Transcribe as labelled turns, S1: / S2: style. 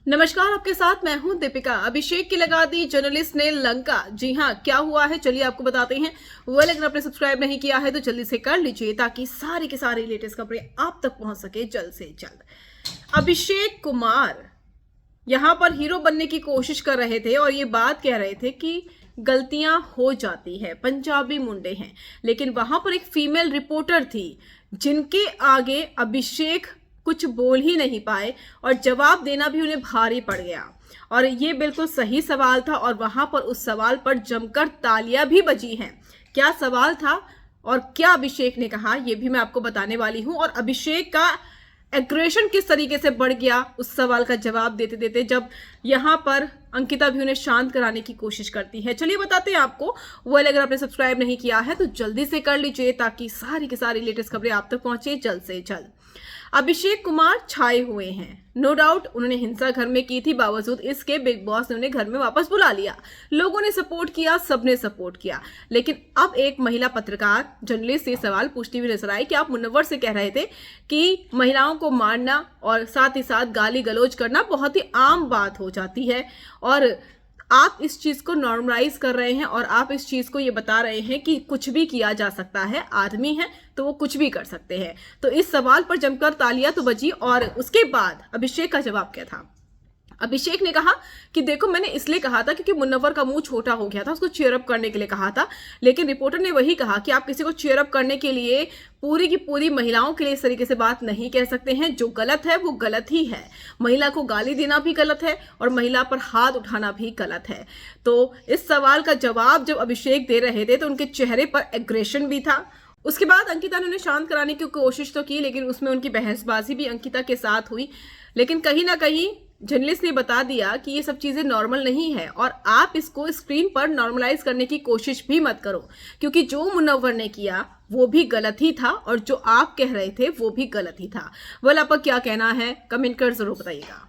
S1: नमस्कार, आपके साथ मैं हूं दीपिका। अभिषेक की लगा दी जर्नलिस्ट ने लंका। जी हां, क्या हुआ है चलिए आपको बताते हैं। वो अगर आपने सब्सक्राइब नहीं किया है तो जल्दी से कर लीजिए ताकि सारी की सारी लेटेस्ट खबरें आप तक पहुंच सके जल्द से जल्द। अभिषेक कुमार यहां पर हीरो बनने की कोशिश कर रहे थे और ये बात कह रहे थे कि गलतियां हो जाती है, पंजाबी मुंडे हैं, लेकिन वहां पर एक फीमेल रिपोर्टर थी जिनके आगे अभिषेक कुछ बोल ही नहीं पाए और जवाब देना भी उन्हें भारी पड़ गया। और ये बिल्कुल सही सवाल था और वहां पर उस सवाल पर जमकर तालियां भी बजी हैं। क्या सवाल था और क्या अभिषेक ने कहा, यह भी मैं आपको बताने वाली हूं। और अभिषेक का एग्रेशन किस तरीके से बढ़ गया उस सवाल का जवाब देते देते, जब यहां पर अंकिता भी उन्हें शांत कराने की कोशिश करती है। चलिए बताते हैं आपको। वो अगर आपने सब्सक्राइब नहीं किया है तो जल्दी से कर लीजिए ताकि सारी की सारी लेटेस्ट खबरें आप तक पहुंचे जल्द से जल्द। अभिषेक कुमार छाए हुए हैं, नो डाउट। उन्होंने हिंसा घर में की थी, बावजूद इसके बिग बॉस ने उन्हें घर में वापस बुला लिया। लोगों ने सपोर्ट किया, सबने सपोर्ट किया। लेकिन अब एक महिला पत्रकार जर्नलिस्ट से सवाल पूछती हुई नजर आई कि आप मुनव्वर से कह रहे थे कि महिलाओं को मारना और साथ ही साथ गाली गलौज करना बहुत ही आम बात हो जाती है और आप इस चीज को नॉर्मलाइज कर रहे हैं और आप इस चीज को ये बता रहे हैं कि कुछ भी किया जा सकता है, आदमी है तो वो कुछ भी कर सकते हैं। तो इस सवाल पर जमकर तालियां तो बजी और उसके बाद अभिषेक का जवाब क्या था। अभिषेक ने कहा कि देखो, मैंने इसलिए कहा था क्योंकि मुनव्वर का मुंह छोटा हो गया था, उसको चीयर अप करने के लिए कहा था। लेकिन रिपोर्टर ने वही कहा कि आप किसी को चीयर अप करने के लिए पूरी की पूरी महिलाओं के लिए इस तरीके से बात नहीं कह सकते हैं। जो गलत है वो गलत ही है। महिला को गाली देना भी गलत है और महिला पर हाथ उठाना भी गलत है। तो इस सवाल का जवाब जब अभिषेक दे रहे थे तो उनके चेहरे पर एग्रेशन भी था। उसके बाद अंकिता ने उन्हें शांत कराने की कोशिश तो की, लेकिन उसमें उनकी बहसबाजी भी अंकिता के साथ हुई। लेकिन कहीं ना कहीं जर्नलिस्ट ने बता दिया कि ये सब चीजें नॉर्मल नहीं है और आप इसको स्क्रीन पर नॉर्मलाइज करने की कोशिश भी मत करो, क्योंकि जो मुनव्वर ने किया वो भी गलत ही था और जो आप कह रहे थे वो भी गलत ही था। वेल, आपका क्या कहना है कमेंट कर जरूर बताइएगा।